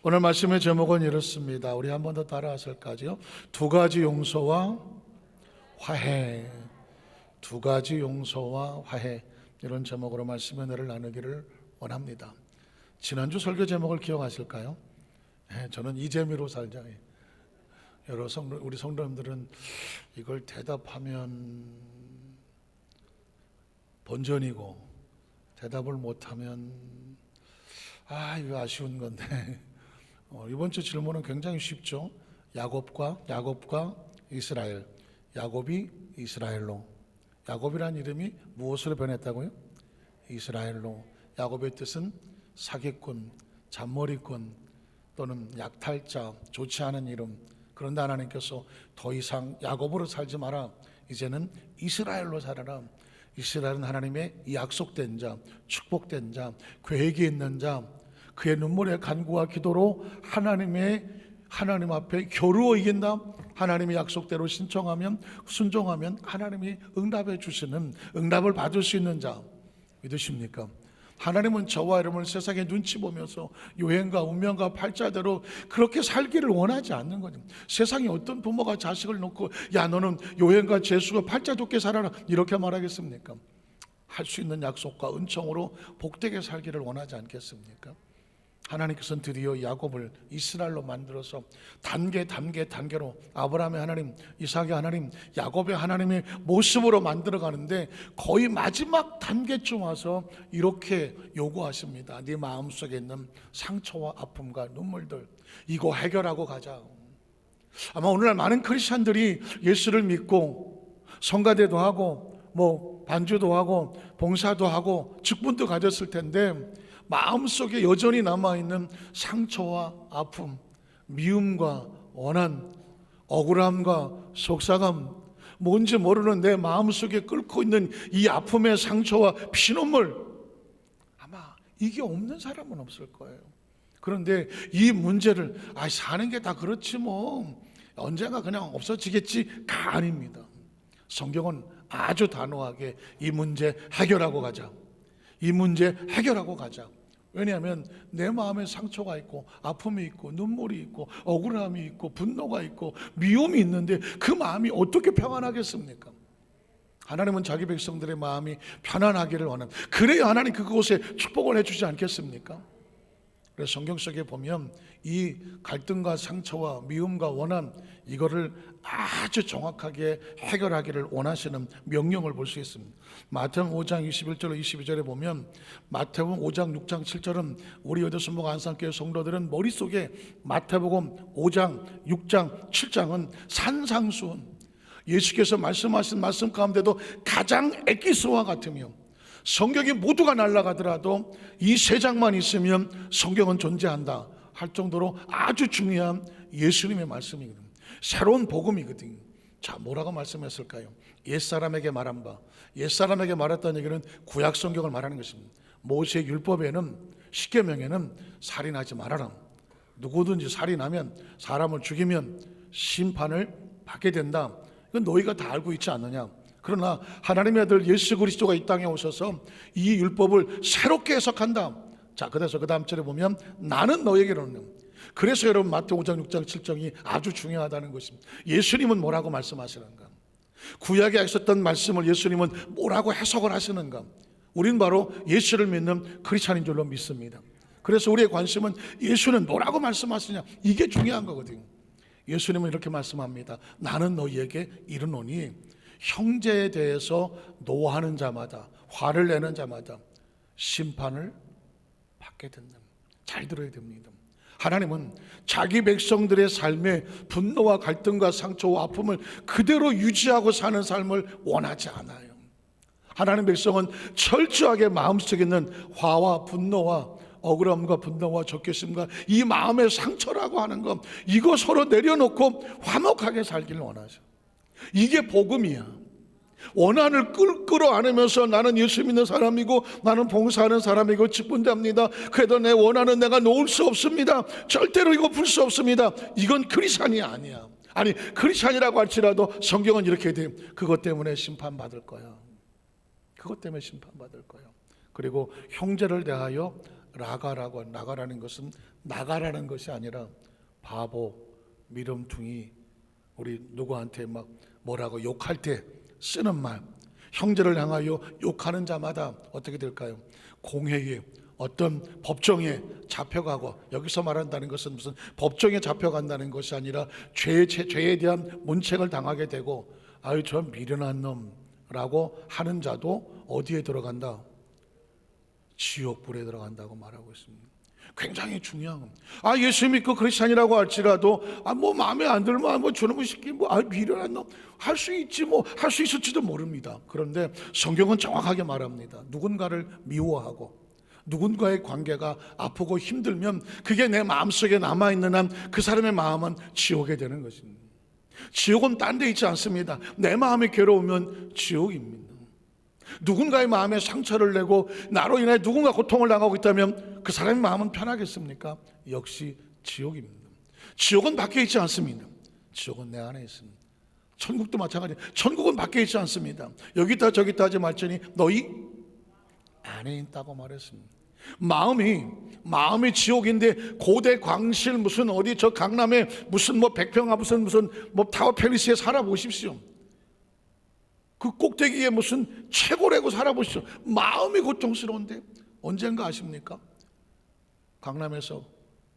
오늘 말씀의 제목은 이렇습니다. 우리 한 번 더 따라하실까요? 두 가지 용서와 화해. 두 가지 용서와 화해. 이런 제목으로 말씀의 은혜를 나누기를 원합니다. 지난주 설교 제목을 기억하실까요? 저는 이 재미로 살자. 우리 성도님들은 이걸 대답하면 본전이고 대답을 못하면 이거 아쉬운 건데 이번 주 질문은 굉장히 쉽죠. 야곱과 이스라엘. 야곱이 이스라엘로. 야곱이라는 이름이 무엇으로 변했다고요? 이스라엘로. 야곱의 뜻은 사기꾼, 잔머리꾼 또는 약탈자, 좋지 않은 이름. 그런데 하나님께서 더 이상 야곱으로 살지 마라. 이제는 이스라엘로 살아라. 이스라엘은 하나님의 약속된 자, 축복된 자, 계획이 있는 자, 그의 눈물의 간구와 기도로 하나님 앞에 겨루어 이긴다. 하나님의 약속대로 신청하면, 순종하면 하나님이 응답해 주시는, 응답을 받을 수 있는 자 믿으십니까? 하나님은 저와 여러분을 세상에 눈치 보면서 요행과 운명과 팔자대로 그렇게 살기를 원하지 않는 거죠. 세상에 어떤 부모가 자식을 놓고 야 너는 요행과 재수가 팔자 좋게 살아라 이렇게 말하겠습니까? 할 수 있는 약속과 은총으로 복되게 살기를 원하지 않겠습니까? 하나님께서는 드디어 야곱을 이스라엘로 만들어서 단계로 아브라함의 하나님, 이삭의 하나님, 야곱의 하나님의 모습으로 만들어 가는데 거의 마지막 단계쯤 와서 이렇게 요구하십니다. 네 마음속에 있는 상처와 아픔과 눈물들 이거 해결하고 가자. 아마 오늘날 많은 크리스찬들이 예수를 믿고 성가대도 하고 반주도 하고 봉사도 하고 직분도 가졌을 텐데 마음속에 여전히 남아있는 상처와 아픔, 미움과 원한, 억울함과 속상함, 뭔지 모르는 내 마음속에 끓고 있는 이 아픔의 상처와 피눈물, 아마 이게 없는 사람은 없을 거예요. 그런데 이 문제를 사는 게 다 그렇지 언젠가 그냥 없어지겠지가 아닙니다. 성경은 아주 단호하게 이 문제 해결하고 가자. 이 문제 해결하고 가자. 왜냐하면 내 마음에 상처가 있고 아픔이 있고 눈물이 있고 억울함이 있고 분노가 있고 미움이 있는데 그 마음이 어떻게 평안하겠습니까? 하나님은 자기 백성들의 마음이 편안하기를 원합니다. 그래야 하나님 그곳에 축복을 해주지 않겠습니까? 그래서 성경 속에 보면 이 갈등과 상처와 미움과 원한 이거를 아주 정확하게 해결하기를 원하시는 명령을 볼 수 있습니다. 마태복음 5장 21절로 22절에 보면 마태복음 5장 6장 7절은 우리 여대순복 안산교회 성도들은 머릿속에 마태복음 5장 6장 7장은 산상수훈 예수께서 말씀하신 말씀 가운데도 가장 엑기스와 같으며 성경이 모두가 날아가더라도 이 세 장만 있으면 성경은 존재한다 할 정도로 아주 중요한 예수님의 말씀이거든요. 새로운 복음이거든요. 자, 뭐라고 말씀했을까요? 옛사람에게 말한 바, 옛사람에게 말했다는 얘기는 구약 성경을 말하는 것입니다. 모세의 율법에는 십계명에는 살인하지 말아라. 누구든지 살인하면 사람을 죽이면 심판을 받게 된다. 이건 너희가 다 알고 있지 않느냐? 그러나 하나님의 아들 예수 그리스도가 이 땅에 오셔서 이 율법을 새롭게 해석한다. 자, 그래서 그 다음 절에 보면 나는 너에게로는. 그래서 여러분 마태복음 5장 6장 7장이 아주 중요하다는 것입니다. 예수님은 뭐라고 말씀하시는가? 구약에 있었던 말씀을 예수님은 뭐라고 해석을 하시는가? 우린 바로 예수를 믿는 크리스찬인 줄로 믿습니다. 그래서 우리의 관심은 예수는 뭐라고 말씀하시냐? 이게 중요한 거거든요. 예수님은 이렇게 말씀합니다. 나는 너희에게 이르노니 형제에 대해서 노하는 자마다, 화를 내는 자마다 심판을 받게 된다. 잘 들어야 됩니다. 하나님은 자기 백성들의 삶에 분노와 갈등과 상처와 아픔을 그대로 유지하고 사는 삶을 원하지 않아요. 하나님 백성은 철저하게 마음속에 있는 화와 분노와 억울함과 분노와 적개심과 이 마음의 상처라고 하는 것, 이거 서로 내려놓고 화목하게 살기를 원하죠. 이게 복음이야. 원한을 끌어안으면서 나는 예수 믿는 사람이고 나는 봉사하는 사람이고 직분자입니다. 그래도 내 원한은 내가 놓을 수 없습니다. 절대로 이거 풀 수 없습니다. 이건 크리스찬이 아니야. 아니 크리스찬이라고 할지라도 성경은 이렇게 돼. 그것 때문에 심판받을 거야. 그것 때문에 심판받을 거야. 그리고 형제를 대하여 라가라는 것은 나가라는 것이 아니라 바보, 미름둥이, 우리 누구한테 막 뭐라고 욕할 때 쓰는 말, 형제를 향하여 욕하는 자마다 어떻게 될까요? 공회에, 어떤 법정에 잡혀가고, 여기서 말한다는 것은 무슨 법정에 잡혀간다는 것이 아니라 죄에 대한 문책을 당하게 되고, 아유 저 미련한 놈라고 하는 자도 어디에 들어간다? 지옥불에 들어간다고 말하고 있습니다. 굉장히 중요한 겁니다. 예수 믿고 크리스찬이라고 할지라도 뭐 마음에 안 들면 뭐 저놈의 새끼 미련한 놈 할 수 있지, 뭐 할 수 있을지도 모릅니다. 그런데 성경은 정확하게 말합니다. 누군가를 미워하고 누군가의 관계가 아프고 힘들면 그게 내 마음속에 남아있는 한 그 사람의 마음은 지옥에 되는 것입니다. 지옥은 딴 데 있지 않습니다. 내 마음이 괴로우면 지옥입니다. 누군가의 마음에 상처를 내고 나로 인해 누군가 고통을 당하고 있다면 그 사람의 마음은 편하겠습니까? 역시 지옥입니다. 지옥은 밖에 있지 않습니다. 지옥은 내 안에 있습니다. 천국도 마찬가지예요. 천국은 밖에 있지 않습니다. 여기 있다 저기 있다 하지 말지니 너희 안에 있다고 말했습니다. 마음이 지옥인데 고대 광실 무슨 어디 저 강남에 무슨 뭐 백평화 무슨 뭐 타워 팰리스에 살아보십시오. 그 꼭대기에 무슨 최고라고 살아보시죠. 마음이 고통스러운데 언젠가 아십니까? 강남에서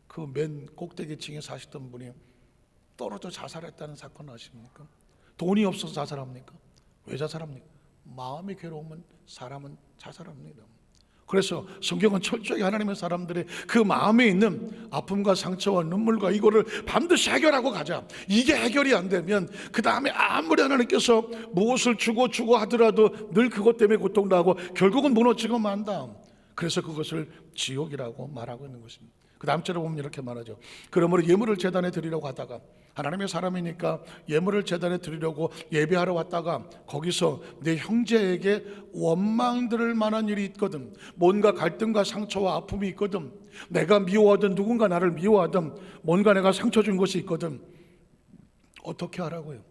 그 맨 꼭대기층에 사시던 분이 떨어져 자살했다는 사건 아십니까? 돈이 없어서 자살합니까? 왜 자살합니까? 마음이 괴로우면 사람은 자살합니다. 그래서 성경은 철저히 하나님의 사람들의 그 마음에 있는 아픔과 상처와 눈물과 이거를 반드시 해결하고 가자. 이게 해결이 안 되면 그 다음에 아무리 하나님께서 무엇을 주고 하더라도 늘 그것 때문에 고통당하고 결국은 무너지고 만다. 그래서 그것을 지옥이라고 말하고 있는 것입니다. 그 다음 절에 보면 이렇게 말하죠. 그러므로 예물을 제단에 드리려고 하다가, 하나님의 사람이니까 예물을 제단에 드리려고 예배하러 왔다가 거기서 내 형제에게 원망 들을 만한 일이 있거든, 뭔가 갈등과 상처와 아픔이 있거든, 내가 미워하든 누군가 나를 미워하든 뭔가 내가 상처 준 것이 있거든, 어떻게 하라고요?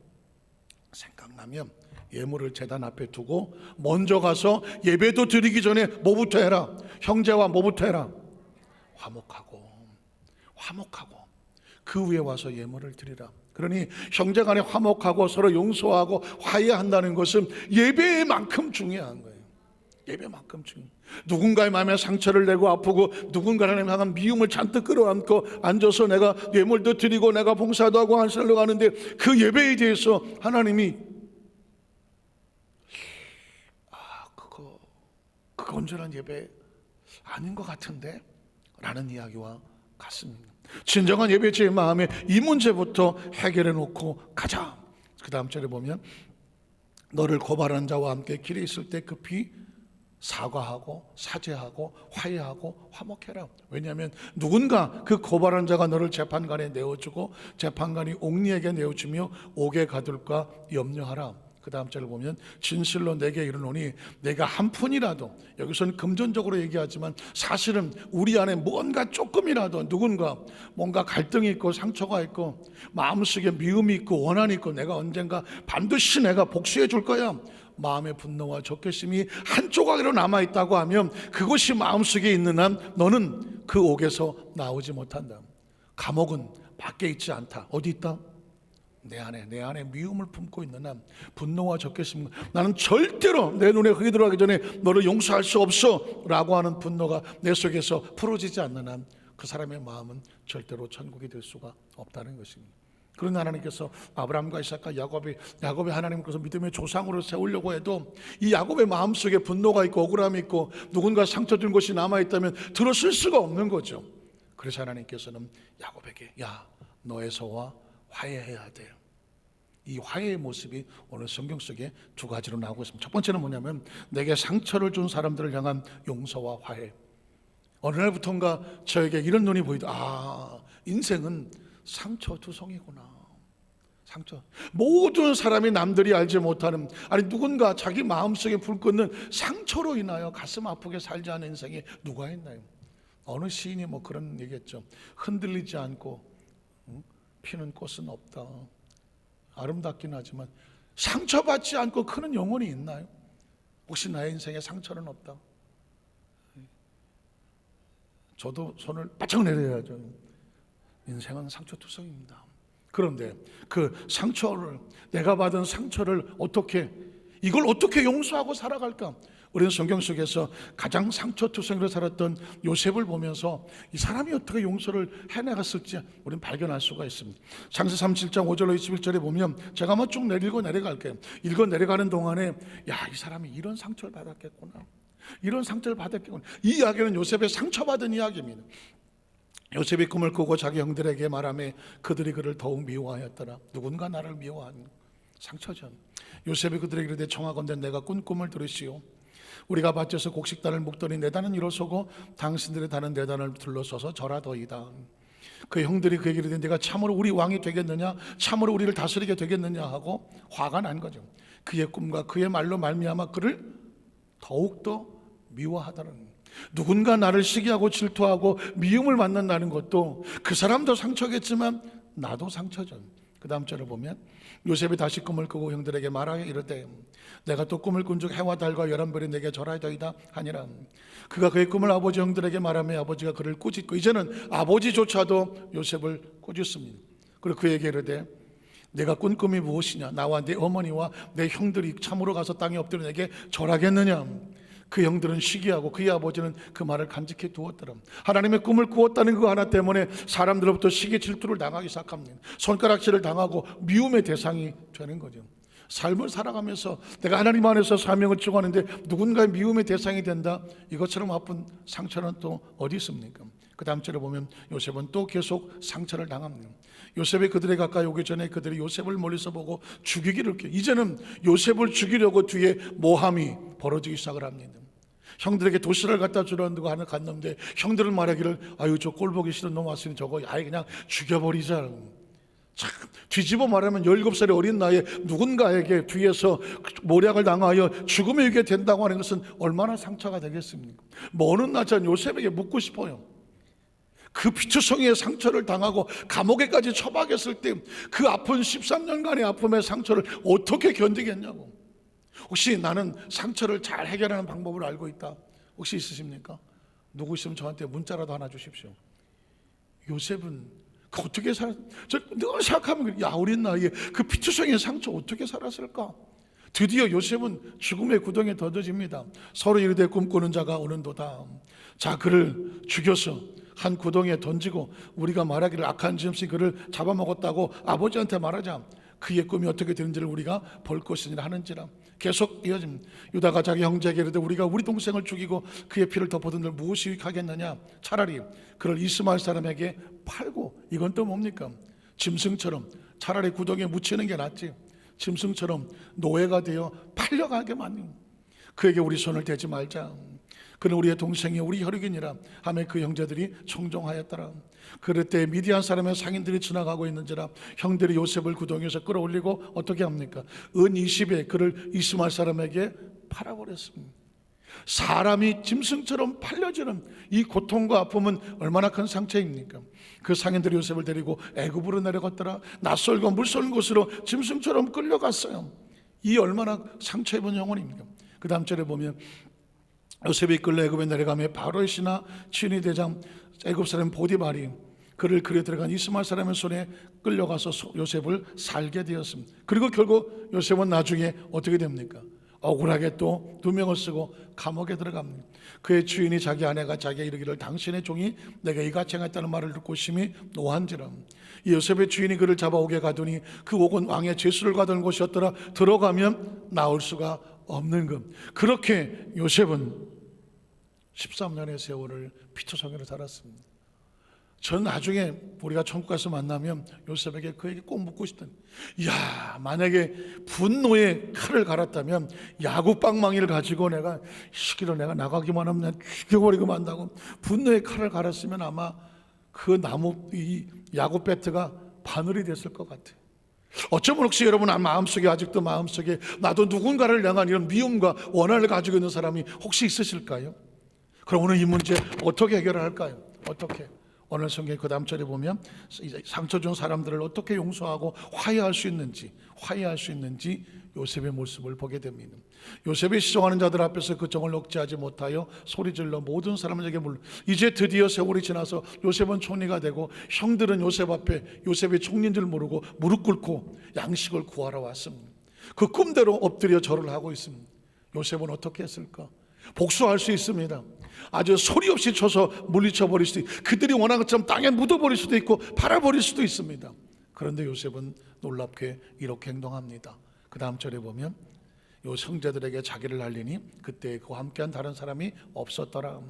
생각나면 예물을 제단 앞에 두고 먼저 가서 예배도 드리기 전에 뭐부터 해라? 형제와 뭐부터 해라? 화목하고 그 위에 와서 예물을 드리라. 그러니 형제간에 화목하고 서로 용서하고 화해한다는 것은 예배만큼 중요한 거예요. 예배만큼 중요해요. 누군가의 마음에 상처를 내고 아프고 누군가를 향한 미움을 잔뜩 끌어안고 앉아서 내가 예물도 드리고 내가 봉사도 하고 한살로 가는데 그 예배에 대해서 하나님이 그거 온전한 예배 아닌 것 같은데? 라는 이야기와 같습니다. 진정한 예배자의 마음에 이 문제부터 해결해 놓고 가자. 그 다음 절에 보면 너를 고발한 자와 함께 길에 있을 때 급히 사과하고 사죄하고 화해하고 화목해라. 왜냐하면 누군가 그 고발한 자가 너를 재판관에 내어주고 재판관이 옥리에게 내어주며 옥에 가둘까 염려하라. 그 다음 절을 보면 진실로 내게 이르노니 내가 한 푼이라도, 여기서는 금전적으로 얘기하지만 사실은 우리 안에 뭔가 조금이라도 누군가 뭔가 갈등이 있고 상처가 있고 마음속에 미움이 있고 원한이 있고 내가 언젠가 반드시 내가 복수해 줄 거야, 마음의 분노와 적개심이 한 조각이라도 남아있다고 하면 그것이 마음속에 있는 한 너는 그 옥에서 나오지 못한다. 감옥은 밖에 있지 않다. 어디 있다? 내 안에 미움을 품고 있는 한, 분노와 적개심, 나는 절대로 내 눈에 흙이 들어가기 전에 너를 용서할 수 없어 라고 하는 분노가 내 속에서 풀어지지 않는 한 그 사람의 마음은 절대로 천국이 될 수가 없다는 것입니다. 그런데 하나님께서 아브라함과 이삭과 야곱이 하나님께서 믿음의 조상으로 세우려고 해도 이 야곱의 마음속에 분노가 있고 억울함이 있고 누군가 상처 준 것이 남아있다면 들어쓸 수가 없는 거죠. 그래서 하나님께서는 야곱에게 너 에서와 화해해야 돼요. 이 화해의 모습이 오늘 성경 속에 두 가지로 나오고 있습니다. 첫 번째는 뭐냐면 내게 상처를 준 사람들을 향한 용서와 화해. 어느 날부턴가 저에게 이런 눈이 보이다. 인생은 상처투성이구나. 상처. 모든 사람이 남들이 알지 못하는, 누군가 자기 마음속에 불 끄는 상처로 인하여 가슴 아프게 살지 않은 인생이 누가 있나요? 어느 시인이 그런 얘기했죠. 흔들리지 않고 피는 꽃은 없다. 아름답긴 하지만 상처받지 않고 크는 영혼이 있나요? 혹시 나의 인생에 상처는 없다? 저도 손을 바짝 내려야죠. 인생은 상처투성입니다. 그런데 그 상처를, 내가 받은 상처를 이걸 어떻게 용서하고 살아갈까? 우리는 성경 속에서 가장 상처투성으로 살았던 요셉을 보면서 이 사람이 어떻게 용서를 해나갔을지 우리는 발견할 수가 있습니다. 창세 37장 5절로 21절에 보면 제가 한번 쭉 읽어 내려갈게요. 읽어 내려가는 동안에 이 사람이 이런 상처를 받았겠구나, 이런 상처를 받았겠구나. 이 이야기는 요셉의 상처받은 이야기입니다. 요셉이 꿈을 꾸고 자기 형들에게 말하며 그들이 그를 더욱 미워하였더라. 누군가 나를 미워하는 상처죠. 요셉이 그들에게 이르되 청하건대 내가 꾼 꿈을 들으시오. 우리가 밭에서 곡식단을 묶더니 내 단은 일어서고 당신들의 단은 내 단을 둘러서서 절하더이다. 그 형들이 그에게 이르되 내가 참으로 우리 왕이 되겠느냐, 참으로 우리를 다스리게 되겠느냐 하고 화가 난 거죠. 그의 꿈과 그의 말로 말미암아 그를 더욱더 미워하더라는 거예요. 누군가 나를 시기하고 질투하고 미움을 만난다는 것도 그 사람도 상처겠지만 나도 상처죠. 그 다음 절을 보면 요셉이 다시 꿈을 꾸고 형들에게 말하여 이르되 내가 또 꿈을 꾼즉 해와 달과 열한 별이 내게 절하여이다 하니라. 그가 그의 꿈을 아버지 형들에게 말하며 아버지가 그를 꾸짖고, 이제는 아버지조차도 요셉을 꾸짖습니다. 그리고 그에게 이르되 내가 꾼 꿈이 무엇이냐, 나와 내 어머니와 내 형들이 참으로 가서 땅에 엎드려 내게 절하겠느냐. 그 형들은 시기하고 그의 아버지는 그 말을 간직해 두었더라. 하나님의 꿈을 꾸었다는 그 하나 때문에 사람들로부터 시기 질투를 당하기 시작합니다. 손가락질을 당하고 미움의 대상이 되는 거죠. 삶을 살아가면서 내가 하나님 안에서 사명을 추구하는데 누군가의 미움의 대상이 된다, 이것처럼 아픈 상처는 또 어디 있습니까? 그 다음 절에 보면 요셉은 또 계속 상처를 당합니다. 요셉이 그들에 가까이 오기 전에 그들이 요셉을 멀리서 보고 죽이기를, 이제는 요셉을 죽이려고 뒤에 모함이 벌어지기 시작을 합니다. 형들에게 도시락을 갖다 주려고 하는 갔는데 형들은 말하기를 아유 저 꼴보기 싫은 놈 왔으니 저거 아예 그냥 죽여버리자. 참 뒤집어 말하면 17살의 어린 나이에 누군가에게 뒤에서 모략을 당하여 죽음에 이르게 된다고 하는 것은 얼마나 상처가 되겠습니까? 먼 나전 요셉에게 묻고 싶어요. 그 피투성이의 상처를 당하고 감옥에까지 처박혔을 때 그 아픈 13년간의 아픔의 상처를 어떻게 견디겠냐고. 혹시 나는 상처를 잘 해결하는 방법을 알고 있다, 혹시 있으십니까? 누구 있으면 저한테 문자라도 하나 주십시오. 요셉은 그 어떻게 저 늘 생각하면 어린 나이에 그 피투성이의 상처 어떻게 살았을까? 드디어 요셉은 죽음의 구덩이에 던져집니다. 서로 이르되 꿈꾸는 자가 오는도다. 자, 그를 죽여서 한 구덩이에 던지고 우리가 말하기를 악한 지음씨 그를 잡아먹었다고 아버지한테 말하자. 그의 꿈이 어떻게 되는지를 우리가 볼 것이니라 하는지라. 계속 이어집니다. 유다가 자기 형제에게 이르되 우리가 우리 동생을 죽이고 그의 피를 덮어둔들 무엇이 유익하겠느냐, 차라리 그를 이스마엘 사람에게 팔고, 이건 또 뭡니까? 짐승처럼 차라리 구덩이에 묻히는 게 낫지, 짐승처럼 노예가 되어 팔려가게 만든, 그에게 우리 손을 대지 말자. 그는 우리의 동생이 우리 혈육이니라 하며 그 형제들이 청종하였더라. 그럴 때 미디안 사람의 상인들이 지나가고 있는지라 형들이 요셉을 구덩이에서 끌어올리고 어떻게 합니까? 은 20에 그를 이스마엘 사람에게 팔아버렸습니다. 사람이 짐승처럼 팔려지는 이 고통과 아픔은 얼마나 큰 상처입니까? 그 상인들이 요셉을 데리고 애굽으로 내려갔더라. 낯설고 물설은 곳으로 짐승처럼 끌려갔어요. 이 얼마나 상처 입은 영혼입니까? 그 다음 절에 보면 요셉이 이끌려 애굽에 내려가며 바로의 신하 친위 대장 애굽 사람 보디발이 그를 그려 들어간 이스마엘 사람의 손에 끌려가서 요셉을 살게 되었습니다. 그리고 결국 요셉은 나중에 어떻게 됩니까? 억울하게 또 2명을 쓰고 감옥에 들어갑니다. 그의 주인이 자기 아내가 자기에게 이르기를 당신의 종이 내가 이같이 행했다는 말을 듣고 심히 노한지라. 이 요셉의 주인이 그를 잡아오게 가더니 그 옥은 왕의 죄수를 가던 곳이었더라. 들어가면 나올 수가 없는 것. 그렇게 요셉은 13년의 세월을 피투성이로 살았습니다. 전 나중에 우리가 천국 가서 만나면 요셉에게 그에게 꼭 묻고 싶던, 만약에 분노의 칼을 갈았다면 야곱 방망이를 가지고 내가 시기로 내가 나가기만 하면 죽여버리고 만다고 분노의 칼을 갈았으면 아마 그 나무 이 야곱 배트가 바늘이 됐을 것 같아요. 어쩌면 혹시 여러분 마음속에 아직도 마음속에 나도 누군가를 향한 이런 미움과 원한을 가지고 있는 사람이 혹시 있으실까요? 그럼 오늘 이 문제 어떻게 해결할까요? 어떻게? 오늘 성경 그 다음 절에 보면 상처 준 사람들을 어떻게 용서하고 화해할 수 있는지 요셉의 모습을 보게 됩니다. 요셉이 시종하는 자들 앞에서 그 정을 억제하지 못하여 소리질러 모든 사람에게 이제 드디어 세월이 지나서 요셉은 총리가 되고 형들은 요셉 앞에 요셉이 총리인 줄 모르고 무릎 꿇고 양식을 구하러 왔습니다. 그 꿈대로 엎드려 절을 하고 있습니다. 요셉은 어떻게 했을까? 복수할 수 있습니다. 아주 소리 없이 쳐서 물리쳐 버릴 수도 있고, 그들이 원하는 것처럼 땅에 묻어버릴 수도 있고 팔아버릴 수도 있습니다. 그런데 요셉은 놀랍게 이렇게 행동합니다. 그 다음 절에 보면 요 형제들에게 자기를 알리니 그때 그와 함께한 다른 사람이 없었더라.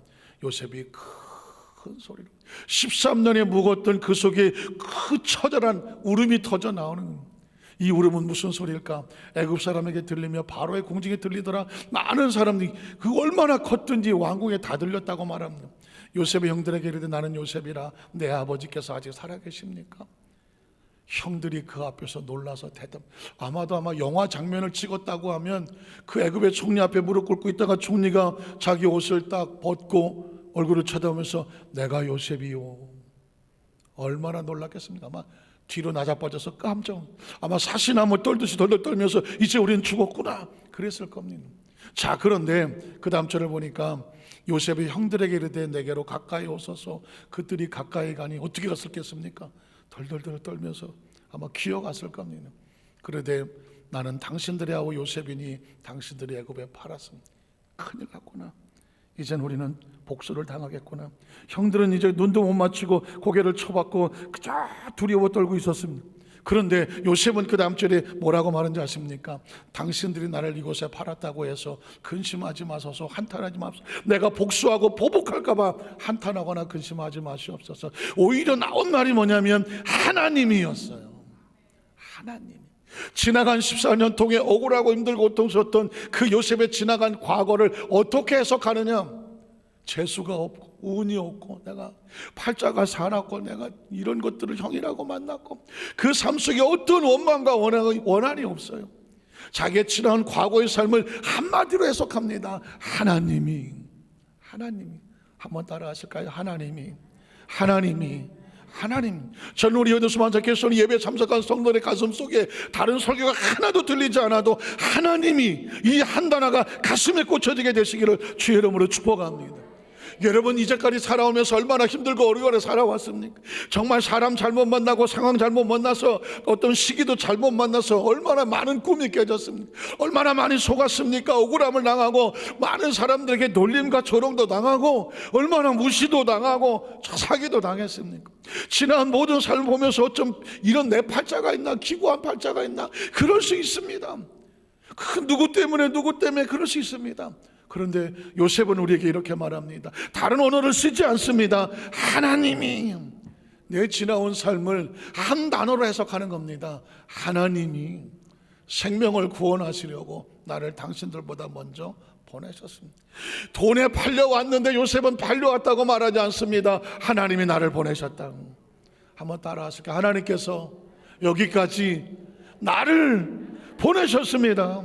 요셉이 큰 소리로 13년에 묵었던 그 속에 그 처절한 울음이 터져 나오는, 이 울음은 무슨 소리일까? 애굽 사람에게 들리며 바로의 궁중에 들리더라. 많은 사람들이 그 얼마나 컸든지 왕궁에 다 들렸다고 말합니다. 요셉의 형들에게 이르되 나는 요셉이라 내 아버지께서 아직 살아계십니까? 형들이 그 앞에서 놀라서 대답. 아마 영화 장면을 찍었다고 하면 그 애굽의 총리 앞에 무릎 꿇고 있다가 총리가 자기 옷을 딱 벗고 얼굴을 쳐다보면서 내가 요셉이요. 얼마나 놀랐겠습니까? 아마 뒤로 나자빠져서 아마 사시나무 떨듯이 덜덜 떨면서 이제 우리는 죽었구나 그랬을 겁니다. 자, 그런데 그 다음 절을 보니까 요셉이 형들에게 이르되 내게로 가까이 오소서. 그들이 가까이 가니 어떻게 갔을겠습니까? 덜덜덜 떨면서 아마 기어갔을 겁니다. 그러되 나는 당신들의 아우 요셉이니 당신들이 애굽에 팔았습니다. 큰일 났구나. 이젠 우리는 복수를 당하겠구나. 형들은 이제 눈도 못 맞추고 고개를 쳐박고 그저 두려워 떨고 있었습니다. 그런데 요셉은 그 다음 절에 뭐라고 말하는지 아십니까? 당신들이 나를 이곳에 팔았다고 해서 근심하지 마소서. 한탄하지 마소서. 내가 복수하고 보복할까 봐 한탄하거나 근심하지 마시옵소서. 오히려 나온 말이 뭐냐면 하나님이었어요. 하나님. 지나간 14년 동안 억울하고 힘들고 고통스러웠던 그 요셉의 지나간 과거를 어떻게 해석하느냐? 재수가 없고 운이 없고 내가 팔자가 사납고 내가 이런 것들을 형이라고 만났고 그 삶 속에 어떤 원망과 원한이 없어요. 자기의 지나간 과거의 삶을 한마디로 해석합니다. 하나님이 한번 따라 하실까요? 하나님. 저는 우리 여도수만 작게서는 예배 참석한 성도의 가슴 속에 다른 설교가 하나도 들리지 않아도 하나님이 이 한 단어가 가슴에 꽂혀지게 되시기를 주의 이름으로 축복합니다. 여러분 이제까지 살아오면서 얼마나 힘들고 어려워 살아왔습니까? 정말 사람 잘못 만나고 상황 잘못 만나서 어떤 시기도 잘못 만나서 얼마나 많은 꿈이 깨졌습니까? 얼마나 많이 속았습니까? 억울함을 당하고 많은 사람들에게 놀림과 조롱도 당하고 얼마나 무시도 당하고 사기도 당했습니까? 지난 모든 삶을 보면서 어쩜 이런 내 팔자가 있나, 기구한 팔자가 있나, 그럴 수 있습니다. 누구 때문에 그럴 수 있습니다. 그런데 요셉은 우리에게 이렇게 말합니다. 다른 언어를 쓰지 않습니다. 하나님이 내 지나온 삶을 한 단어로 해석하는 겁니다. 하나님이 생명을 구원하시려고 나를 당신들보다 먼저 보내셨습니다. 돈에 팔려왔는데 요셉은 팔려왔다고 말하지 않습니다. 하나님이 나를 보내셨다. 한번 따라 하실까요? 하나님께서 여기까지 나를 보내셨습니다.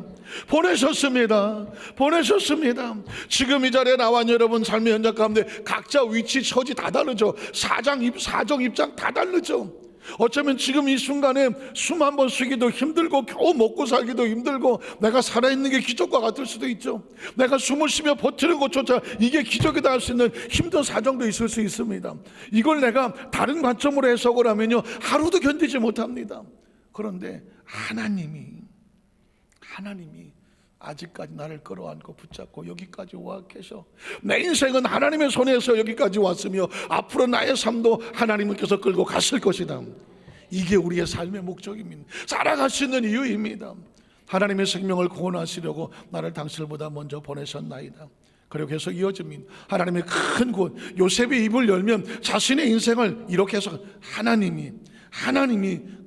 지금 이 자리에 나와 여러분 삶의 현장 가운데 각자 위치, 처지 다 다르죠. 사정, 입장 다 다르죠. 어쩌면 지금 이 순간에 숨 한 번 쉬기도 힘들고 겨우 먹고 살기도 힘들고 내가 살아있는 게 기적과 같을 수도 있죠. 내가 숨을 쉬며 버티는 것조차 이게 기적이다 할 수 있는 힘든 사정도 있을 수 있습니다. 이걸 내가 다른 관점으로 해석을 하면요 하루도 견디지 못합니다. 그런데 하나님이 아직까지 나를 끌어안고 붙잡고 여기까지 와 계셔. 내 인생은 하나님의 손에서 여기까지 왔으며 앞으로 나의 삶도 하나님께서 끌고 갔을 것이다. 이게 우리의 삶의 목적입니다. 살아갈 수 있는 이유입니다. 하나님의 생명을 구원하시려고 나를 당신보다 먼저 보내셨나이다. 그리고 계속 이어집니다. 하나님의 큰 구원. 요셉이 입을 열면 자신의 인생을 이렇게 해서 하나님이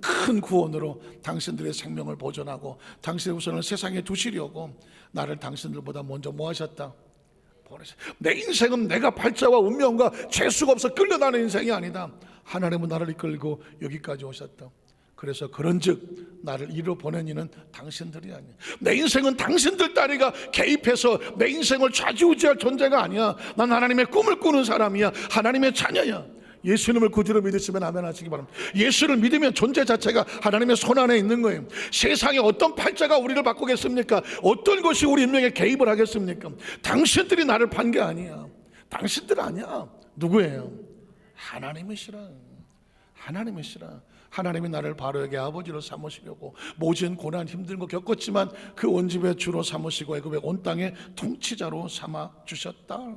큰 구원으로 당신들의 생명을 보존하고 당신의 우선을 세상에 두시려고 나를 당신들보다 먼저 뭐 하셨다? 내 인생은 내가 팔자와 운명과 재수가 없어 끌려다니는 인생이 아니다. 하나님은 나를 이끌고 여기까지 오셨다. 그래서 그런즉 나를 이리로 보낸 이는 당신들이 아니야. 내 인생은 당신들 따위가 개입해서 내 인생을 좌지우지할 존재가 아니야. 난 하나님의 꿈을 꾸는 사람이야. 하나님의 자녀야. 예수님을 구주로 믿으시면 아멘 하시기 바랍니다. 예수를 믿으면 존재 자체가 하나님의 손 안에 있는 거예요. 세상에 어떤 팔자가 우리를 바꾸겠습니까? 어떤 것이 우리 인생에 개입을 하겠습니까? 당신들이 나를 판 게 아니야. 당신들 아니야. 누구예요? 하나님이시라. 하나님이시라. 하나님이 나를 바로에게 아버지로 삼으시려고 모진 고난 힘든 거 겪었지만 그 온 집의 주로 삼으시고 애굽의 온 땅의 통치자로 삼아 주셨다.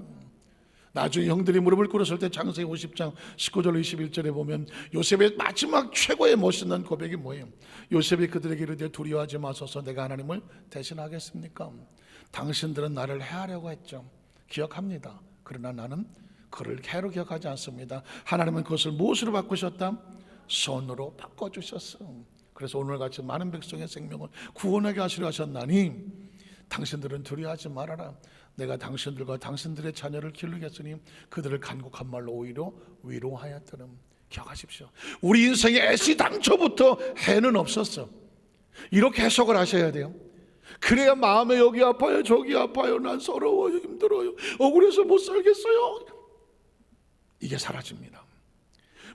나중에 형들이 무릎을 꿇었을 때 창세기 50장 19절 21절에 보면 요셉의 마지막 최고의 멋있는 고백이 뭐예요? 요셉이 그들에게 이르되 두려워하지 마소서, 내가 하나님을 대신하겠습니까? 당신들은 나를 해하려고 했죠. 기억합니다. 그러나 나는 그를 해로 기억하지 않습니다. 하나님은 그것을 무엇으로 바꾸셨다? 손으로 바꿔주셨어. 그래서 오늘같이 많은 백성의 생명을 구원하게 하시려 하셨나니 당신들은 두려워하지 말아라. 내가 당신들과 당신들의 자녀를 기르겠으니 그들을 간곡한 말로 오히려 위로하였더라. 기억하십시오. 우리 인생에 애시당초부터 해는 없었어. 이렇게 해석을 하셔야 돼요. 그래야 마음에 여기 아파요 저기 아파요 난 서러워요 힘들어요 억울해서 못 살겠어요, 이게 사라집니다.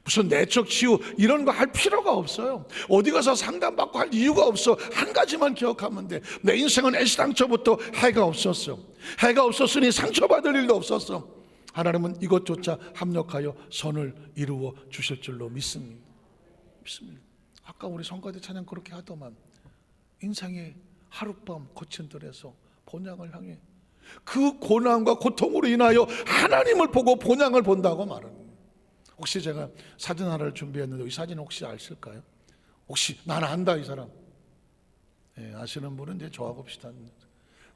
무슨 내적 치유 이런 거 할 필요가 없어요. 어디 가서 상담받고 할 이유가 없어. 한 가지만 기억하면 돼. 내 인생은 애시당초부터 해가 없었어. 해가 없었으니 상처받을 일도 없었어. 하나님은 이것조차 합력하여 선을 이루어 주실 줄로 믿습니다. 아까 우리 성가대 찬양 그렇게 하더만 인생의 하룻밤 거친 들에서 본향을 향해 그 고난과 고통으로 인하여 하나님을 보고 본향을 본다고 말합니다. 혹시 제가 사진 하나를 준비했는데 이 사진 혹시 아실까요? 혹시 나는 안다 이 사람. 예, 아시는 분은 이제 저하고 비슷한.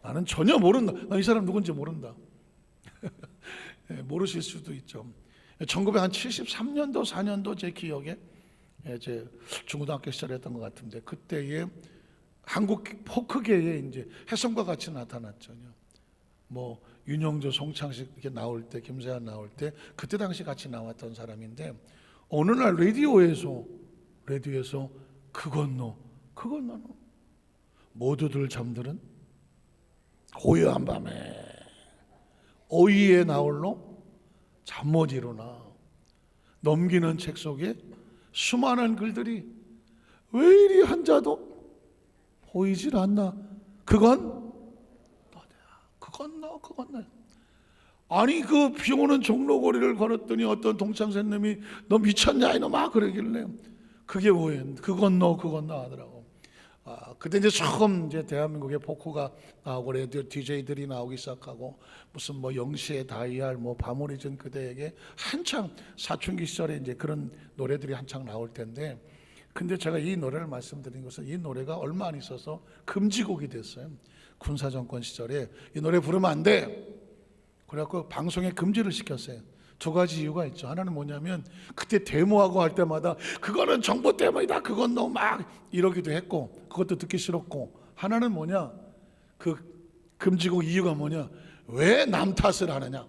나는 전혀 모른다. 나 이 사람 누군지 모른다. 예, 모르실 수도 있죠. 1973년도 4년도 제 기억에 제 중고등학교 시절에 했던 것 같은데 그때에 한국 포크계에 이제 혜성과 같이 나타났죠. 뭐 윤영조, 송창식 이렇게 나올 때, 김세환 나올 때 그때 당시 같이 나왔던 사람인데 어느 날 라디오에서 그 건너 모두들 잠들은 고요한 밤에 어이에 나홀로 잠 못 일어나 넘기는 책 속에 수많은 글들이 왜 이리 한자도 보이질 않나. 그건 너야. 아니 그 비 오는 종로거리를 걸었더니 어떤 동창생님이 너 미쳤냐 이놈아 그러길래 그게 뭐예요? 그건 너 하더라고. 그때 이제 처음 이제 대한민국에 포크가 나오고 라디오 DJ들이 나오기 시작하고 무슨 뭐 영시의 다이알 뭐 밤을 잊은 그대에게 한창 사춘기 시절에 이제 그런 노래들이 한창 나올 텐데 근데 제가 이 노래를 말씀드린 것은 이 노래가 얼마 안 있어서 금지곡이 됐어요. 군사정권 시절에 이 노래 부르면 안 돼. 그래갖고 방송에 금지를 시켰어요. 두 가지 이유가 있죠. 하나는 뭐냐면 그때 데모하고 할 때마다 그거는 정부 때문이다. 그건 너무 막 이러기도 했고 그것도 듣기 싫었고 하나는 뭐냐 그 금지곡 이유가 뭐냐 왜 남 탓을 하느냐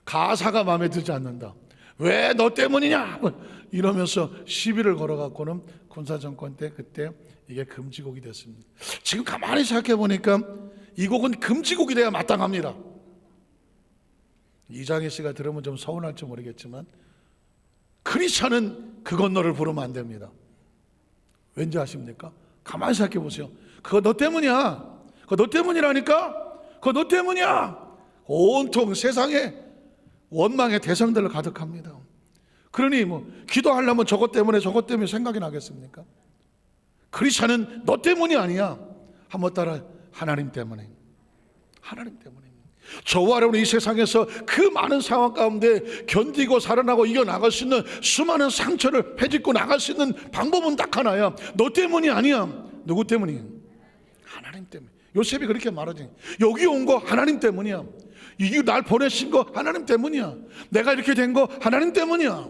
가사가 마음에 들지 않는다. 왜 너 때문이냐 이러면서 시비를 걸어갖고는 군사정권 때 그때 이게 금지곡이 됐습니다. 지금 가만히 생각해 보니까 이 곡은 금지곡이 돼야 마땅합니다. 이장희 씨가 들으면 좀 서운할지 모르겠지만 크리스찬은 그 건너를 부르면 안 됩니다. 왠지 아십니까? 가만히 생각해 보세요. 그거 너 때문이야. 그거 너 때문이라니까. 그거 너 때문이야. 온통 세상에 원망의 대상들로 가득합니다. 그러니 뭐 기도하려면 저것 때문에 생각이 나겠습니까? 크리스찬은 너 때문이 아니야. 한번 따라 하나님 때문에. 저와 여러분 이 세상에서 그 많은 상황 가운데 견디고 살아나고 이겨나갈 수 있는 수많은 상처를 헤집고 나갈 수 있는 방법은 딱 하나야. 너 때문이 아니야. 누구 때문이야? 하나님 때문에. 요셉이 그렇게 말하지. 여기 온 거 하나님 때문이야. 이 날 보내신 거 하나님 때문이야. 내가 이렇게 된 거 하나님 때문이야.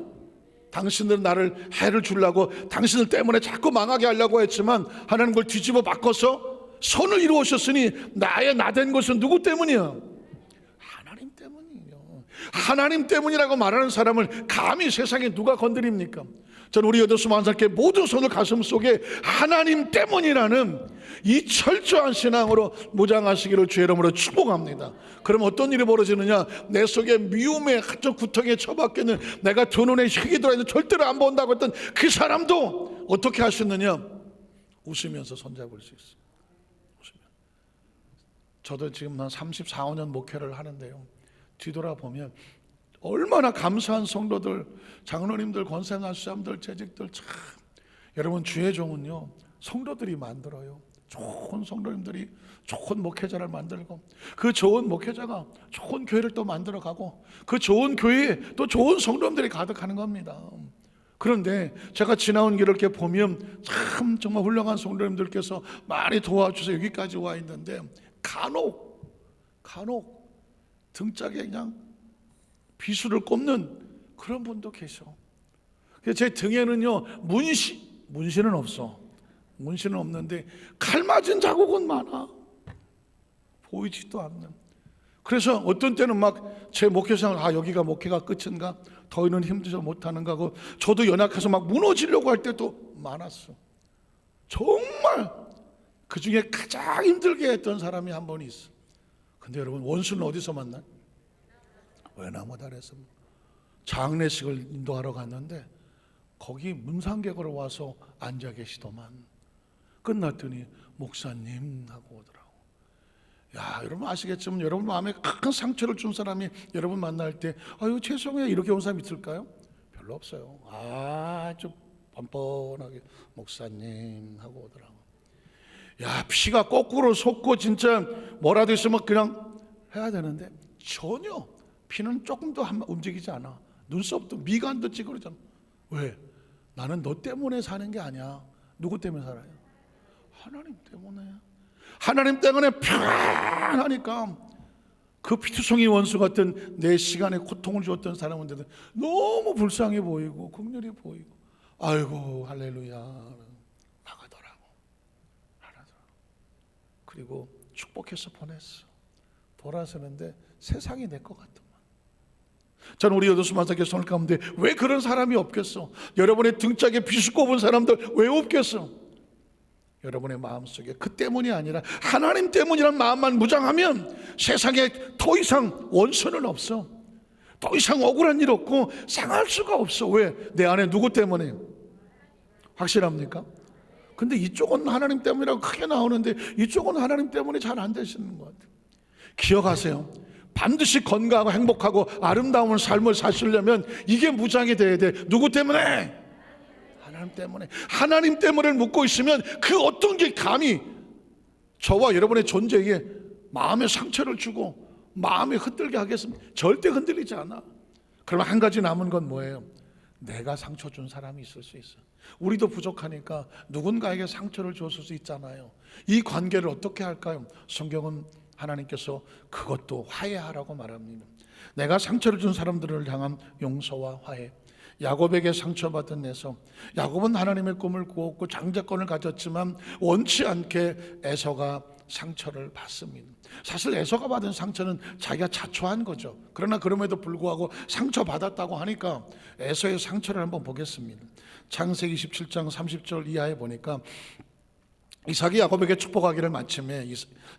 당신들은 나를 해를 주려고 당신들 때문에 자꾸 망하게 하려고 했지만 하나님 그걸 뒤집어 바꿔서 선을 이루어 오셨으니 나의 나 된 것은 누구 때문이야? 하나님 때문이에요. 하나님 때문이라고 말하는 사람을 감히 세상에 누가 건드립니까? 저는 우리 여도수 만사께 모든 손을 가슴 속에 하나님 때문이라는 이 철저한 신앙으로 무장하시기를 주의 이름으로 축복합니다. 그럼 어떤 일이 벌어지느냐? 내 속에 미움의 한쪽 구덩이에 처박혀있는, 내가 두 눈에 흙이 들어있는 절대로 안 본다고 했던 그 사람도 어떻게 하셨느냐? 웃으면서 손잡을 수 있어요. 웃으면. 저도 지금 한 34, 5년 목회를 하는데요, 뒤돌아보면 얼마나 감사한 성도들, 장로님들, 권사님들, 재직들, 참 여러분, 주의 종은요 성도들이 만들어요. 좋은 성도님들이 좋은 목회자를 만들고, 그 좋은 목회자가 좋은 교회를 또 만들어가고, 그 좋은 교회에 또 좋은 성도님들이 가득하는 겁니다. 그런데 제가 지나온 길을 이렇게 보면 참 정말 훌륭한 성도님들께서 많이 도와주셔서 여기까지 와 있는데, 간혹 등짝에 그냥 비수를 꼽는 그런 분도 계셔. 제 등에는요 문신은 없어. 문신은 없는데 칼 맞은 자국은 많아. 보이지도 않는. 그래서 어떤 때는 막 제 목회생활, 여기가 목회가 끝인가, 더위는 힘들어서 못하는가 하고, 저도 연약해서 막 무너지려고 할 때도 많았어. 정말 그 중에 가장 힘들게 했던 사람이 한 분 있어. 근데 여러분, 원수는 어디서 만나? 외나무 다리에서. 장례식을 인도하러 갔는데 거기 문상객으로 와서 앉아 계시더만. 끝났더니 목사님 하고 오더라고. 야, 여러분 아시겠지만 여러분 마음에 큰 상처를 준 사람이 여러분 만날 때 아유 죄송해요 이렇게 온 사람 있을까요? 별로 없어요. 좀 뻔뻔하게 목사님 하고 오더라고. 야, 피가 거꾸로 솟고 진짜 뭐라도 있으면 그냥 해야 되는데 전혀 피는 조금도 움직이지 않아. 눈썹도 미간도 찌그러잖아. 왜? 나는 너 때문에 사는 게 아니야. 누구 때문에 살아요? 하나님 때문에. 하나님 때문에 편하니까 그 피투성이 원수 같은 내 시간에 고통을 주었던 사람한테도 너무 불쌍해 보이고 긍휼히 보이고, 아이고 할렐루야 나가더라고. 그리고 축복해서 보냈어. 돌아서는데 세상이 내 것 같더만. 저는 우리 여도수 만사교회 성을 가운데 왜 그런 사람이 없겠어? 여러분의 등짝에 비수 꼽은 사람들 왜 없겠어? 여러분의 마음속에 그 때문이 아니라 하나님 때문이란 마음만 무장하면 세상에 더 이상 원수는 없어. 더 이상 억울한 일 없고 상할 수가 없어. 왜? 내 안에 누구 때문에? 확실합니까? 근데 이쪽은 하나님 때문이라고 크게 나오는데 이쪽은 하나님 때문에 잘 안 되시는 것 같아요. 기억하세요. 반드시 건강하고 행복하고 아름다운 삶을 사시려면 이게 무장이 돼야 돼. 누구 때문에? 하나님 때문에. 하나님 때문에 묻고 있으면 그 어떤 게 감히 저와 여러분의 존재에 마음에 상처를 주고 마음이 흔들게 하겠습니까? 절대 흔들리지 않아. 그러면 한 가지 남은 건 뭐예요? 내가 상처 준 사람이 있을 수 있어. 우리도 부족하니까 누군가에게 상처를 줬을 수 있잖아요. 이 관계를 어떻게 할까요? 성경은 하나님께서 그것도 화해하라고 말합니다. 내가 상처를 준 사람들을 향한 용서와 화해. 야곱에게 상처받은 에서, 야곱은 하나님의 꿈을 꾸었고 장자권을 가졌지만 원치 않게 에서가 상처를 받습니다. 사실 에서가 받은 상처는 자기가 자초한 거죠. 그러나 그럼에도 불구하고 상처받았다고 하니까 에서의 상처를 한번 보겠습니다. 창세기 27장 30절 이하에 보니까 이삭이 야곱에게 축복하기를 마침에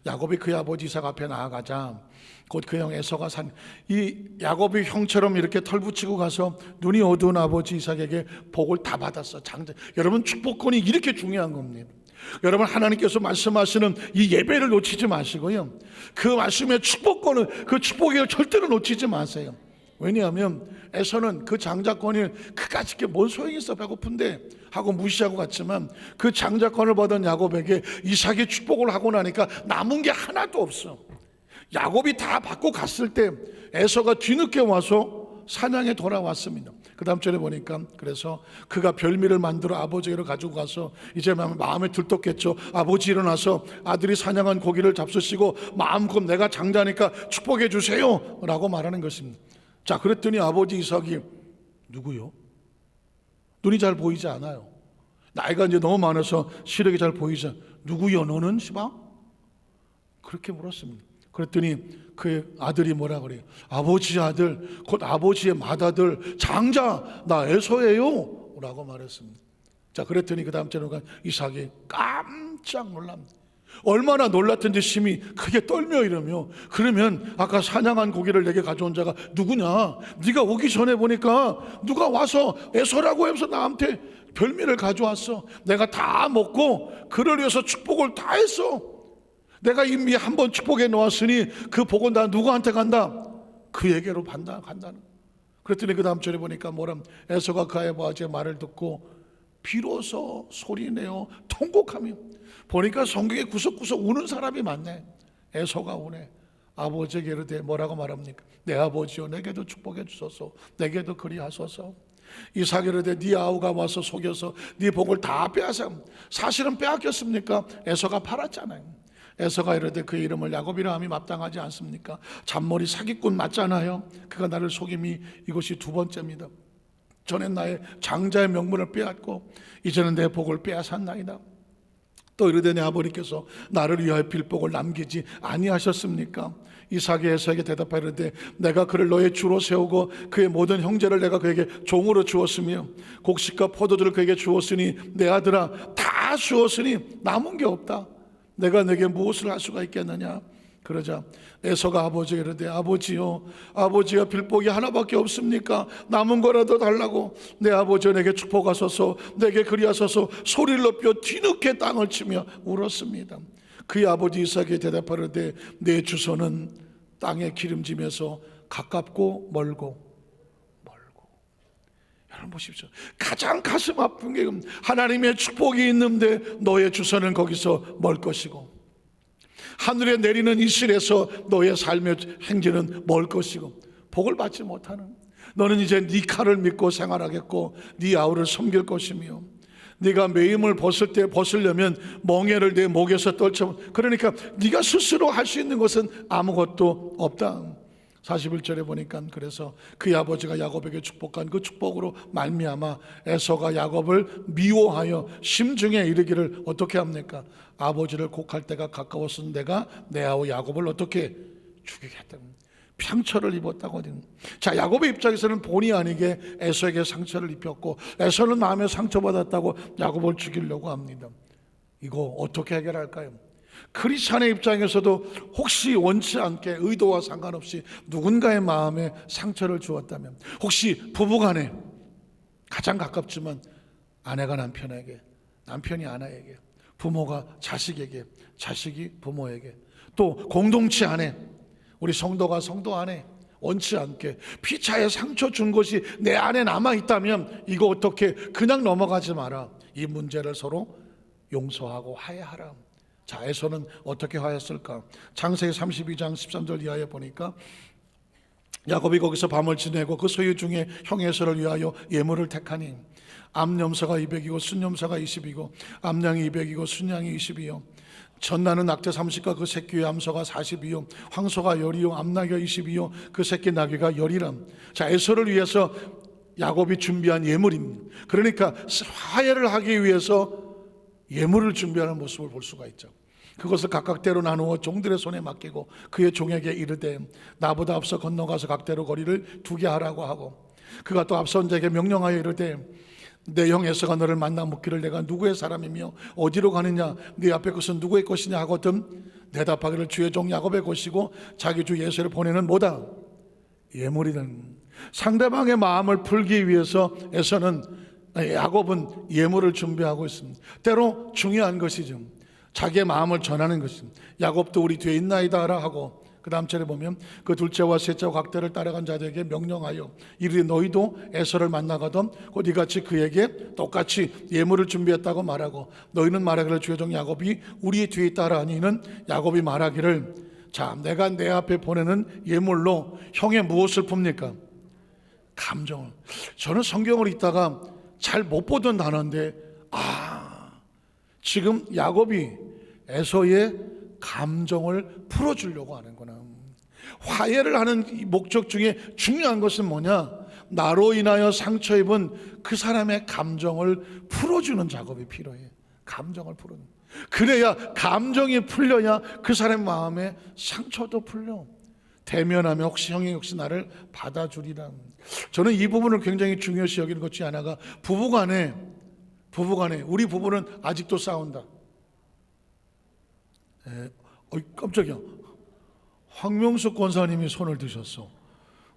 야곱이 그의 아버지 이삭 앞에 나아가자 곧 그 형 에서가 산 이 야곱이 형처럼 이렇게 털 붙이고 가서 눈이 어두운 아버지 이삭에게 복을 다 받았어. 여러분, 축복권이 이렇게 중요한 겁니다. 여러분, 하나님께서 말씀하시는 이 예배를 놓치지 마시고요, 그 말씀의 축복권을, 그 축복을 절대로 놓치지 마세요. 왜냐하면 에서는 그 장자권이 그까짓 게 뭔 소용이 있어, 배고픈데 하고 무시하고 갔지만, 그 장자권을 받은 야곱에게 이삭이 축복을 하고 나니까 남은 게 하나도 없어. 야곱이 다 받고 갔을 때 에서가 뒤늦게 와서 사냥에 돌아왔습니다. 그 다음 절에 보니까 그래서 그가 별미를 만들어 아버지에게로 가지고 가서 이제 마음에 들떴겠죠. 아버지 일어나서 아들이 사냥한 고기를 잡수시고 마음껏 내가 장자니까 축복해 주세요 라고 말하는 것입니다. 자, 그랬더니 아버지 이삭이 누구요? 눈이 잘 보이지 않아요. 나이가 이제 너무 많아서 시력이 잘 보이지 않아요. 누구요 너는 시방? 그렇게 물었습니다. 그랬더니 그 아들이 뭐라 그래요? 아버지의 아들, 곧 아버지의 맏아들 장자 나 에서예요 라고 말했습니다. 자, 그랬더니 그 다음 절에 이삭이 깜짝 놀랍니다. 얼마나 놀랐던지 심히 크게 떨며 이러며, 그러면 아까 사냥한 고기를 내게 가져온 자가 누구냐? 네가 오기 전에 보니까 누가 와서 에서라고 해서 나한테 별미를 가져왔어. 내가 다 먹고 그를 위해서 축복을 다 했어. 내가 이미 한번 축복해 놓았으니 그 복은 다 누구한테 간다? 그에게로 간다는. 그랬더니 그 다음 절에 보니까 뭐람, 에서가 그 아버지의 말을 듣고 비로소 소리내어 통곡하며, 보니까 성경에 구석구석 우는 사람이 많네. 에서가 우네. 아버지에게 이르되 뭐라고 말합니까? 내 아버지여 내게도 축복해 주소서, 내게도 그리하소서. 이삭이 이르되 네 아우가 와서 속여서 네 복을 다 빼앗아. 사실은 빼앗겼습니까? 에서가 팔았잖아요. 에서가 이르되 그 이름을 야곱이라 함이 마땅하지 않습니까? 잔머리 사기꾼 맞잖아요. 그가 나를 속임이 이것이 두 번째입니다. 전엔 나의 장자의 명분을 빼앗고 이제는 내 복을 빼앗았나이다. 또 이르되 내 아버님께서 나를 위하여 빌복을 남기지 아니하셨습니까? 이삭이 에서에게 대답하이르되 내가 그를 너의 주로 세우고 그의 모든 형제를 내가 그에게 종으로 주었으며 곡식과 포도주를 그에게 주었으니 내 아들아 다 주었으니 남은 게 없다. 내가 내게 무엇을 할 수가 있겠느냐? 그러자 에서가 아버지에게 이르되 아버지요, 아버지가 빌복이 하나밖에 없습니까? 남은 거라도 달라고. 내 아버지여 내게 축복하소서, 내게 그리하소서. 소리를 높여 뒤늦게 땅을 치며 울었습니다. 그의 아버지 이삭이 대답하르되 내 주소는 땅의 기름짐에서 가깝고 멀고. 여러분 보십시오. 가장 가슴 아픈 게 하나님의 축복이 있는데 너의 주소는 거기서 멀 것이고, 하늘에 내리는 이슬에서 너의 삶의 행진은 멀 것이고, 복을 받지 못하는 너는 이제 네 칼을 믿고 생활하겠고 네 아우를 섬길 것이며, 네가 매임을 벗을 때 벗으려면 멍에를 내 목에서 떨쳐. 그러니까 네가 스스로 할 수 있는 것은 아무것도 없다. 41절에 보니까 그래서 그의 아버지가 야곱에게 축복한 그 축복으로 말미암아 에서가 야곱을 미워하여 심중에 이르기를 어떻게 합니까? 아버지를 곡할 때가 가까웠은 내가 내 아우 야곱을 어떻게 죽이겠다. 상처를 입었다고. 자, 야곱의 입장에서는 본의 아니게 에서에게 상처를 입혔고 에서는 마음에 상처받았다고 야곱을 죽이려고 합니다. 이거 어떻게 해결할까요? 크리스찬의 입장에서도 혹시 원치 않게 의도와 상관없이 누군가의 마음에 상처를 주었다면, 혹시 부부간에 가장 가깝지만 아내가 남편에게, 남편이 아내에게, 부모가 자식에게, 자식이 부모에게, 또 공동체 안에 우리 성도가 성도 안에 원치 않게 피차에 상처 준 것이 내 안에 남아있다면 이거 어떻게 그냥 넘어가지 마라. 이 문제를 서로 용서하고 화해하라. 자, 에서는 어떻게 화했을까? 창세기 32장 13절 이하에 보니까 야곱이 거기서 밤을 지내고 그 소유 중에 형 에서를 위하여 예물을 택하니 암염소가 200이고 순염소가 20이고 암양이 200이고 순양이 20이요 전나는 낙태 30과 그 새끼의 암소가 40이요 황소가 10이요 암나귀가 20이요 그 새끼 나귀가 10이람. 자, 에서를 위해서 야곱이 준비한 예물입니다. 그러니까 화해를 하기 위해서 예물을 준비하는 모습을 볼 수가 있죠. 그것을 각각 대로 나누어 종들의 손에 맡기고 그의 종에게 이르되 나보다 앞서 건너가서 각대로 거리를 두게 하라고 하고, 그가 또 앞선 자에게 명령하여 이르되 내 형 에서가 너를 만나 묻기를 내가 누구의 사람이며 어디로 가느냐, 네 앞에 것은 누구의 것이냐 하거든 대답하기를 주의 종 야곱의 것이고 자기 주 예수를 보내는 뭐다? 예물이든. 상대방의 마음을 풀기 위해서 야곱은 예물을 준비하고 있습니다. 때로 중요한 것이죠. 자기의 마음을 전하는 것입니다. 야곱도 우리 뒤에 있나이다 하라 하고, 그 다음 절에 보면 그 둘째와 셋째와 각대를 따라간 자들에게 명령하여 이르되 너희도 에서를 만나거든 곧 이같이 그에게 똑같이 예물을 준비했다고 말하고, 너희는 말하기를 주의 종 야곱이 우리 뒤에 있다 하니 이는 야곱이 말하기를 자, 내가 내 앞에 보내는 예물로 형의 무엇을 풉니까? 감정을. 저는 성경을 읽다가 잘 못 보던 단어인데, 지금 야곱이 에서의 감정을 풀어주려고 하는구나. 화해를 하는 목적 중에 중요한 것은 뭐냐? 나로 인하여 상처 입은 그 사람의 감정을 풀어주는 작업이 필요해. 감정을 풀어주는. 그래야 감정이 풀려야 그 사람 마음에 상처도 풀려. 대면하며 혹시 형이 혹시 나를 받아주리라. 저는 이 부분을 굉장히 중요시 여기는 것 중에 하나가 부부간에 우리 부부는 아직도 싸운다. 깜짝이야. 황명숙 권사님이 손을 드셨어.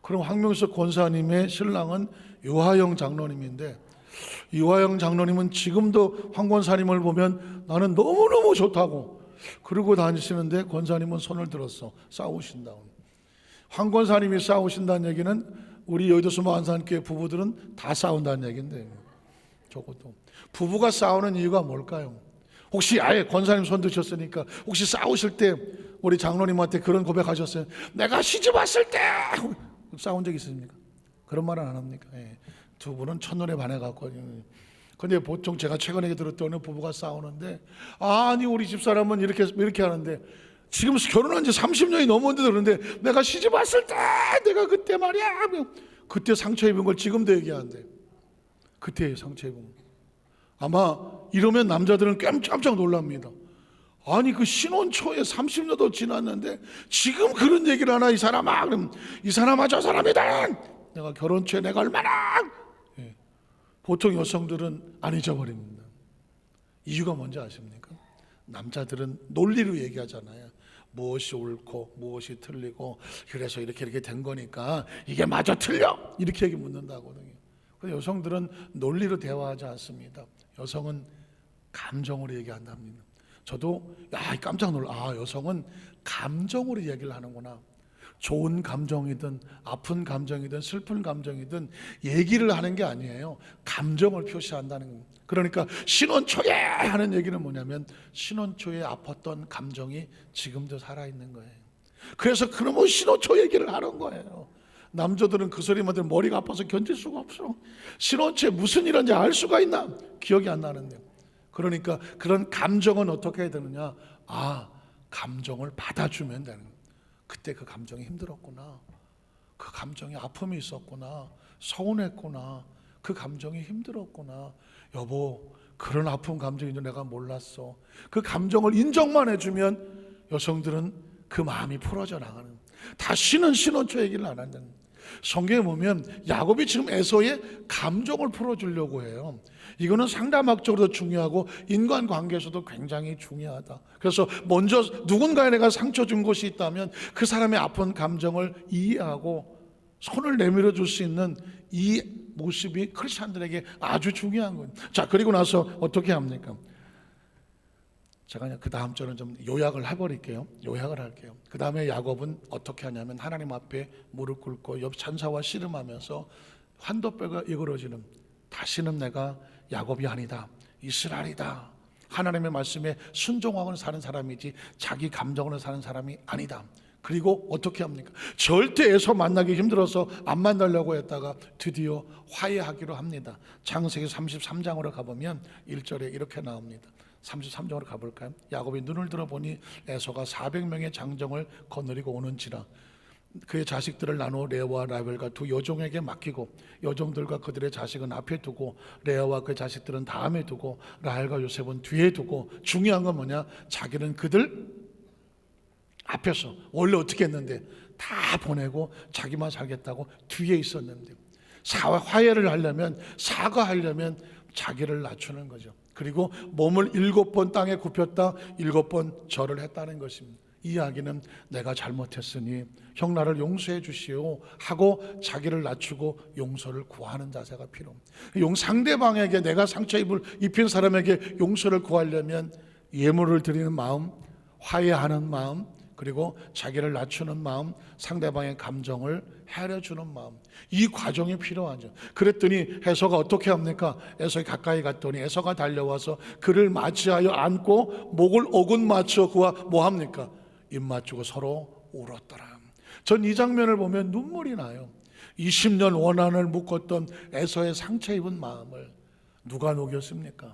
그럼 황명숙 권사님의 신랑은 유하영 장로님인데, 유하영 장로님은 지금도 황 권사님을 보면 나는 너무너무 좋다고 그러고 다니시는데, 권사님은 손을 들었어. 싸우신다고. 황 권사님이 싸우신다는 얘기는 우리 여의도 마한산교회 부부들은 다 싸운다는 얘기인데, 적어도 부부가 싸우는 이유가 뭘까요? 혹시 아예 권사님 손 드셨으니까 혹시 싸우실 때 우리 장로님한테 그런 고백하셨어요? 내가 시집 왔을 때 싸운 적 있습니까? 그런 말은 안 합니까? 예. 두 분은 첫눈에 반해갖고. 근데 보통 제가 최근에 들었던 어느 부부가 싸우는데, 아니 우리 집사람은 이렇게 하는데, 지금 결혼한 지 30년이 넘었는데 그러는데, 내가 시집 왔을 때 내가 그때 말이야, 그때 상처 입은 걸 지금도 얘기하는데, 그때 상처 입은 거. 아마 이러면 남자들은 깜짝 놀랍니다. 아니 그 신혼 초에 30년도 지났는데 지금 그런 얘기를 하나 이 사람아. 그럼 이 사람아 저 사람이다. 내가 결혼 초에 내가 얼마나. 예. 보통 여성들은 안 잊어버립니다. 이유가 뭔지 아십니까? 남자들은 논리로 얘기하잖아요. 무엇이 옳고 무엇이 틀리고, 그래서 이렇게 된 거니까 이게 맞아 틀려 이렇게 얘기 묻는다거든요. 근데 여성들은 논리로 대화하지 않습니다. 여성은 감정으로 얘기한답니다. 저도 깜짝 놀라. 여성은 감정으로 얘기를 하는구나. 좋은 감정이든 아픈 감정이든 슬픈 감정이든 얘기를 하는 게 아니에요. 감정을 표시한다는 겁니다. 그러니까 신혼 초에 하는 얘기는 뭐냐면, 신혼 초에 아팠던 감정이 지금도 살아있는 거예요. 그래서 그놈의 신혼 초 얘기를 하는 거예요. 남자들은 그 소리만 들으면 머리가 아파서 견딜 수가 없어. 신혼 초에 무슨 일인지 알 수가 있나? 기억이 안 나는데. 그러니까 그런 감정은 어떻게 해야 되느냐? 감정을 받아주면 되는 거예요. 그때 그 감정이 힘들었구나. 그 감정에 아픔이 있었구나. 서운했구나. 그 감정이 힘들었구나. 여보, 그런 아픈 감정인지 내가 몰랐어. 그 감정을 인정만 해주면 여성들은 그 마음이 풀어져 나가는. 다시는 신혼초 얘기를 안 한다는. 성경에 보면 야곱이 지금 에서의 감정을 풀어주려고 해요. 이거는 상담학적으로도 중요하고 인간관계에서도 굉장히 중요하다. 그래서 먼저 누군가에 내가 상처 준 것이 있다면 그 사람의 아픈 감정을 이해하고 손을 내밀어 줄 수 있는 이 모습이 크리스찬들에게 아주 중요한 거예요. 자, 그리고 나서 어떻게 합니까? 제가 그 다음 절은 좀 요약을 해버릴게요. 요약을 할게요. 그 다음에 야곱은 어떻게 하냐면, 하나님 앞에 무릎 꿇고 옆 찬사와 씨름하면서 환도뼈가 이그러지는, 다시는 내가 야곱이 아니다, 이스라엘이다. 하나님의 말씀에 순종하고 사는 사람이지 자기 감정으로 사는 사람이 아니다. 그리고 어떻게 합니까? 절대 에서 만나기 힘들어서 안 만나려고 했다가 드디어 화해하기로 합니다. 창세기 33장으로 가보면 1절에 이렇게 나옵니다. 33장으로 가볼까요? 야곱이 눈을 들어보니 에서가 400명의 장정을 거느리고 오는지라. 그의 자식들을 나누어 레아와 라벨과 두 여종에게 맡기고, 여종들과 그들의 자식은 앞에 두고 레아와 그 자식들은 다음에 두고 라헬과 요셉은 뒤에 두고, 중요한 건 뭐냐? 자기는 그들 앞에서 원래 어떻게 했는데 다 보내고 자기만 살겠다고 뒤에 있었는데, 화해를 하려면, 사과하려면 자기를 낮추는 거죠. 그리고 몸을 7번 땅에 굽혔다 7번 절을 했다는 것입니다. 이 이야기는 내가 잘못했으니 형 나를 용서해 주시오 하고 자기를 낮추고 용서를 구하는 자세가 필요합니다. 상대방에게, 내가 상처 입힌 사람에게 용서를 구하려면 예물을 드리는 마음, 화해하는 마음, 그리고 자기를 낮추는 마음, 상대방의 감정을 헤아려주는 마음, 이 과정이 필요하죠. 그랬더니 에서가 어떻게 합니까? 에서가 가까이 갔더니 에서가 달려와서 그를 맞이하여 안고 목을 오근 맞춰 그와 뭐 합니까? 입 맞추고 서로 울었더라. 전 이 장면을 보면 눈물이 나요. 20년 원한을 묶었던 에서의 상처 입은 마음을 누가 녹였습니까?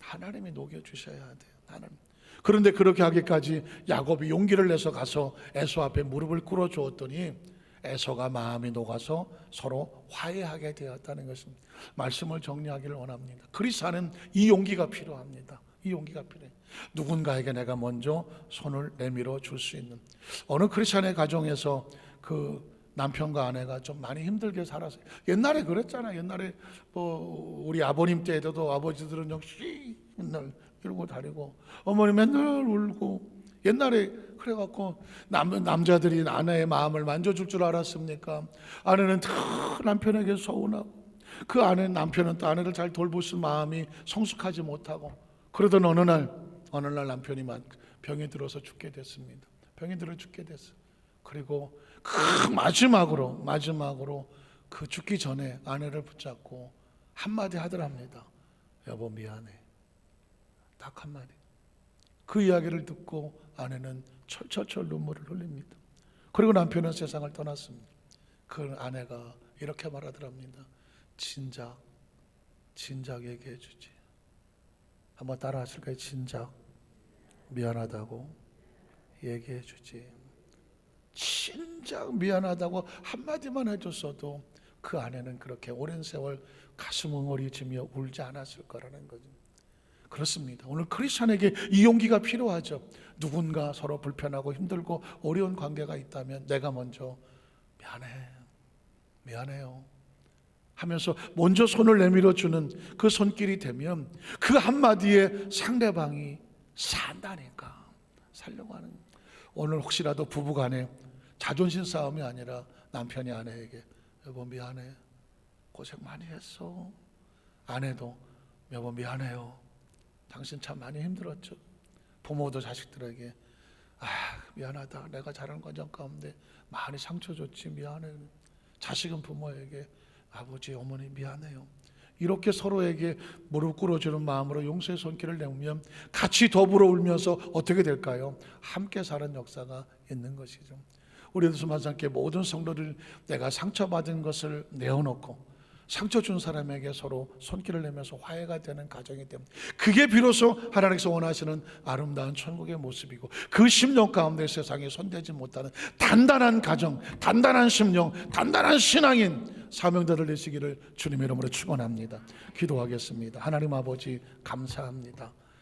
하나님이 녹여주셔야 돼요. 하나님. 그런데 그렇게 하기까지 야곱이 용기를 내서 가서 에서 앞에 무릎을 꿇어 주었더니 에서가 마음이 녹아서 서로 화해하게 되었다는 것입니다. 말씀을 정리하기를 원합니다. 그리스도는 이 용기가 필요합니다. 이 용기가 필요해. 누군가에게 내가 먼저 손을 내밀어 줄 수 있는. 어느 크리스천의 가정에서 그 남편과 아내가 좀 많이 힘들게 살았어요. 옛날에 그랬잖아. 옛날에 뭐 우리 아버님 때에도 아버지들은 역시 맨날 이러고 다니고 어머니 맨날 울고. 옛날에 그래갖고 남자들이 아내의 마음을 만져줄 줄 알았습니까? 아내는 다 남편에게 서운하고, 그 아내는 남편은 또 아내를 잘 돌보실 마음이 성숙하지 못하고, 그러던 어느 날 남편이 병이 들어서 죽게 됐습니다. 병이 들어 죽게 됐어요. 그리고 그 마지막으로 그 죽기 전에 아내를 붙잡고 한마디 하더랍니다. 여보 미안해. 딱 한마디. 그 이야기를 듣고 아내는 철철철 눈물을 흘립니다. 그리고 남편은 세상을 떠났습니다. 그 아내가 이렇게 말하더랍니다. 진작 얘기해 주지. 한번 따라 하실까요? 진작 미안하다고 얘기해 주지. 진작 미안하다고 한마디만 해줬어도 그 아내는 그렇게 오랜 세월 가슴 웅얼이지며 울지 않았을 거라는 거죠. 그렇습니다. 오늘 크리스천에게 이 용기가 필요하죠. 누군가 서로 불편하고 힘들고 어려운 관계가 있다면 내가 먼저 미안해요 하면서 먼저 손을 내밀어 주는 그 손길이 되면 그 한마디에 상대방이 산다니까. 살려고 하는. 오늘 혹시라도 부부간에 자존심 싸움이 아니라 남편이 아내에게 여보 미안해. 고생 많이 했어. 아내도 여보 미안해요. 당신 참 많이 힘들었죠. 부모도 자식들에게 미안하다. 내가 자란 과정 가운데 많이 상처 줬지. 미안해. 자식은 부모에게 아버지 어머니 미안해요. 이렇게 서로에게 무릎 꿇어주는 마음으로 용서의 손길을 내밀면 같이 더불어 울면서 어떻게 될까요? 함께 사는 역사가 있는 것이죠. 우리 수만상께 모든 성도들 내가 상처받은 것을 내어놓고 상처 준 사람에게 서로 손길을 내면서 화해가 되는 가정이 됩니다. 그게 비로소 하나님께서 원하시는 아름다운 천국의 모습이고, 그 심령 가운데 세상에 손대지 못하는 단단한 가정, 단단한 심령, 단단한 신앙인 사명자들 되시기를 주님의 이름으로 축원합니다. 기도하겠습니다. 하나님 아버지 감사합니다.